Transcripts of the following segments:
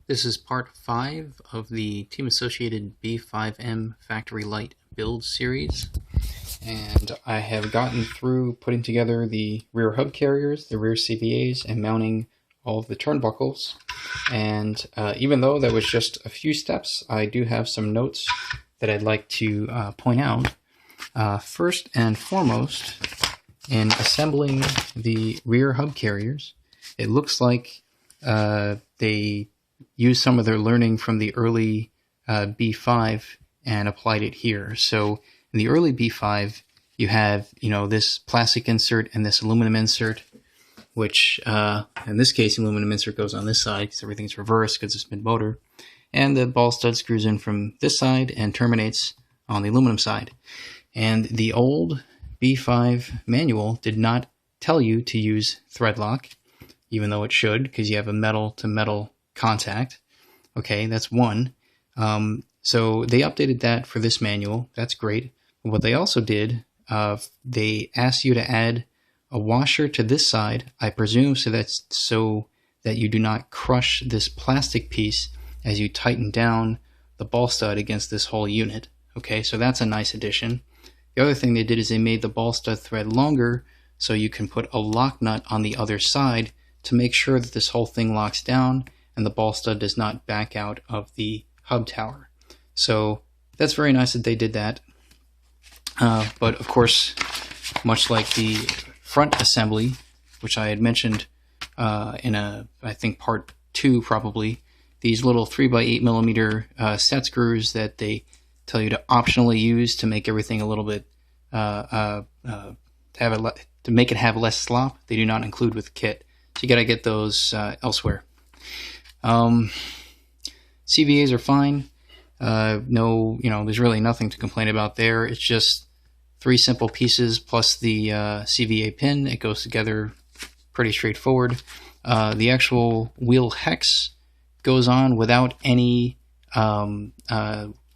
This is part 5 of the Team Associated B5M Factory Lite build series, and I have gotten through putting together the rear hub carriers, the rear CVAs, and mounting all of the turnbuckles. And even though that was just a few steps, I do have some notes that I'd like to point out. First and foremost, in assembling the rear hub carriers, it looks like they used some of their learning from the early B5 and applied it here. So in the early B5, you have, this plastic insert and this aluminum insert, which in this case, aluminum insert goes on this side because everything's reversed because it's mid-motor. And the ball stud screws in from this side and terminates on the aluminum side. And the old B5 manual did not tell you to use thread lock, even though it should, because you have a metal-to-metal contact. Okay, that's one. So they updated that for this manual. That's great. What they also did, they asked you to add a washer to this side, I presume, so that you do not crush this plastic piece as you tighten down the ball stud against this whole unit. Okay, so that's a nice addition. The other thing they did is they made the ball stud thread longer so you can put a lock nut on the other side to make sure that this whole thing locks down and the ball stud does not back out of the hub tower. So that's very nice that they did that. But of course, much like the front assembly, which I had mentioned in I think part 2 probably, these little 3x8mm set screws that they tell you to optionally use to make everything a little bit to make it have less slop, they do not include with the kit. So you got to get those elsewhere. CVAs are fine. There's really nothing to complain about there. It's just 3 simple pieces plus the CVA pin. It goes together pretty straightforward. The actual wheel hex goes on without any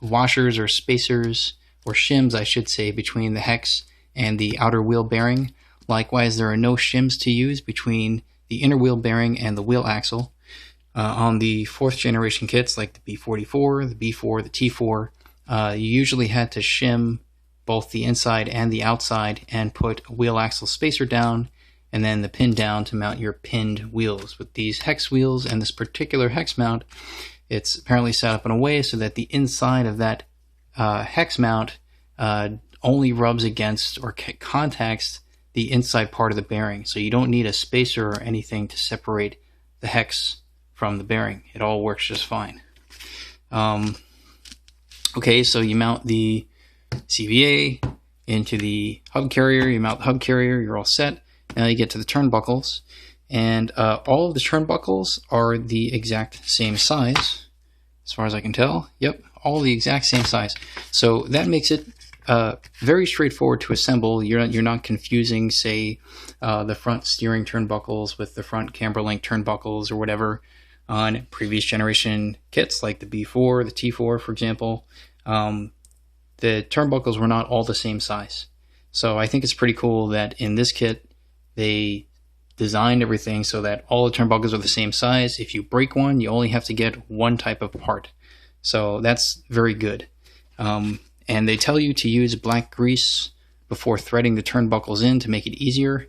washers or spacers, or shims I should say, between the hex and the outer wheel bearing. Likewise, there are no shims to use between the inner wheel bearing and the wheel axle. On the 4th generation kits like the B44, the B4, the T4, you usually had to shim both the inside and the outside and put a wheel axle spacer down and then the pin down to mount your pinned wheels. With these hex wheels and this particular hex mount, it's apparently set up in a way so that the inside of that hex mount only rubs against or contacts the inside part of the bearing. So you don't need a spacer or anything to separate the hex from the bearing. It all works just fine. Okay, so you mount the CVA into the hub carrier, you mount the hub carrier, you're all set. Now you get to the turnbuckles, and all of the turnbuckles are the exact same size, as far as I can tell. Yep, all the exact same size. So that makes it very straightforward to assemble. You're not confusing, say, the front steering turnbuckles with the front camber link turnbuckles or whatever on previous generation kits like the B4, the T4, for example. The turnbuckles were not all the same size. So I think it's pretty cool that in this kit they designed everything so that all the turnbuckles are the same size. If you break one, you only have to get one type of part. So that's very good. And they tell you to use black grease before threading the turnbuckles in to make it easier.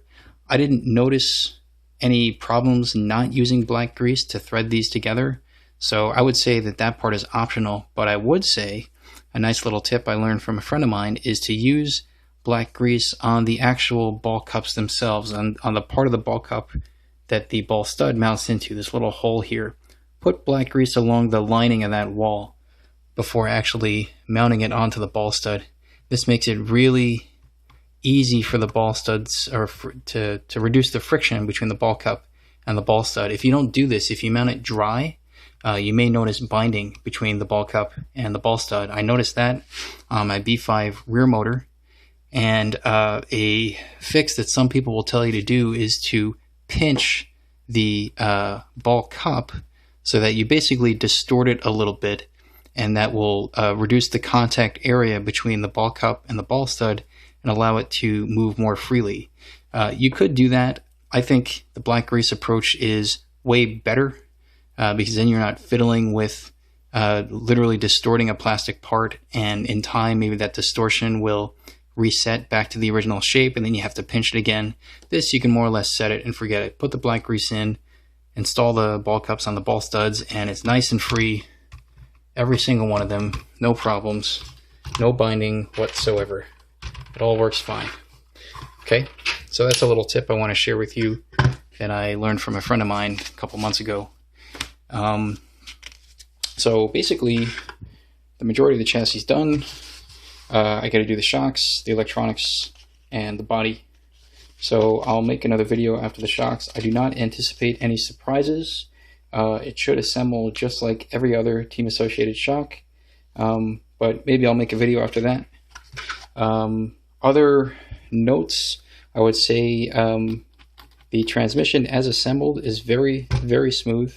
I didn't notice any problems not using black grease to thread these together. So I would say that that part is optional, but I would say a nice little tip I learned from a friend of mine is to use black grease on the actual ball cups themselves, on the part of the ball cup that the ball stud mounts into, this little hole here. Put black grease along the lining of that wall before actually mounting it onto the ball stud. This makes it really easy for the ball studs, or to reduce the friction between the ball cup and the ball stud. If you don't do this, if you mount it dry, you may notice binding between the ball cup and the ball stud. I noticed that on my B5 rear motor. And a fix that some people will tell you to do is to pinch the ball cup so that you basically distort it a little bit, and that will reduce the contact area between the ball cup and the ball stud and allow it to move more freely. You could do that. I think the black grease approach is way better because then you're not fiddling with literally distorting a plastic part, and in time maybe that distortion will reset back to the original shape and then you have to pinch it again. This, you can more or less set it and forget it. Put the black grease in, install the ball cups on the ball studs, and it's nice and free. Every single one of them, no problems, no binding whatsoever. It all works fine. Okay, so that's a little tip I want to share with you that I learned from a friend of mine a couple months ago. So basically, the majority of the chassis is done. I got to do the shocks, the electronics, and the body. So I'll make another video after the shocks. I do not anticipate any surprises. It should assemble just like every other team associated shock, but maybe I'll make a video after that. Other notes, I would say the transmission as assembled is very, very smooth.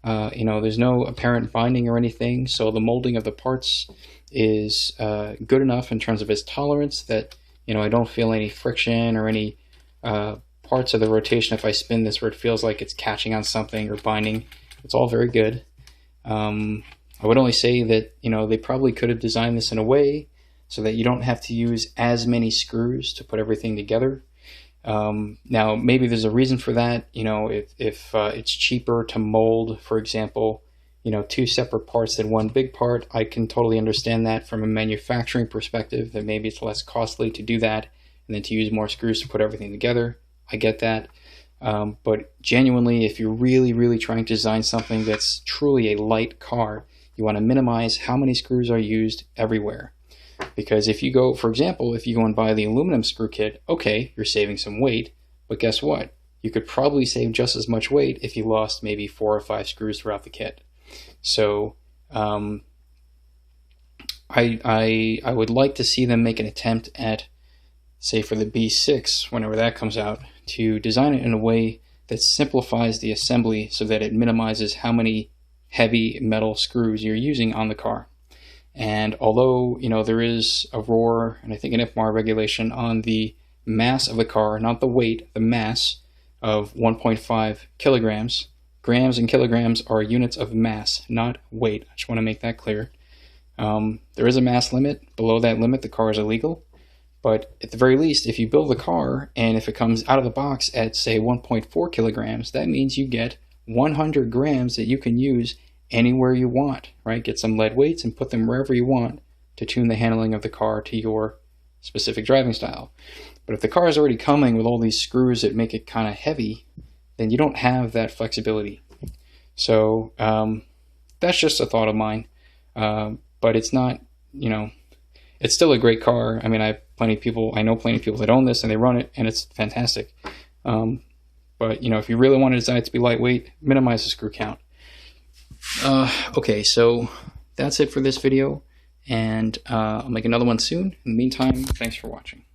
There's no apparent binding or anything, so the molding of the parts is good enough in terms of its tolerance that, I don't feel any friction or any parts of the rotation if I spin this where it feels like it's catching on something or binding. It's all very good. I would only say that, they probably could have designed this in a way so that you don't have to use as many screws to put everything together. Now, maybe there's a reason for that. If it's cheaper to mold, for example, two separate parts than one big part, I can totally understand that from a manufacturing perspective, that maybe it's less costly to do that and then to use more screws to put everything together. I get that. But genuinely, if you're really, really trying to design something that's truly a light car, you want to minimize how many screws are used everywhere. Because if you go, for example, if you go and buy the aluminum screw kit, okay, you're saving some weight, but guess what? You could probably save just as much weight if you lost maybe 4 or 5 screws throughout the kit. So I would like to see them make an attempt at, say for the B6, whenever that comes out, to design it in a way that simplifies the assembly so that it minimizes how many heavy metal screws you're using on the car. And although, there is a ROR and I think an FMAR regulation on the mass of the car, not the weight, the mass of 1.5 kilograms. Grams and kilograms are units of mass, not weight. I just want to make that clear. There is a mass limit. Below that limit, the car is illegal. But at the very least, if you build the car and if it comes out of the box at, say, 1.4 kilograms, that means you get 100 grams that you can use anywhere you want, right? Get some lead weights and put them wherever you want to tune the handling of the car to your specific driving style. But if the car is already coming with all these screws that make it kind of heavy, then you don't have that flexibility. So that's just a thought of mine. But it's not, it's still a great car. I mean, I know plenty of people that own this and they run it and it's fantastic. But if you really want to design it to be lightweight, minimize the screw count. Okay, so that's it for this video, and I'll make another one soon. In the meantime, thanks for watching.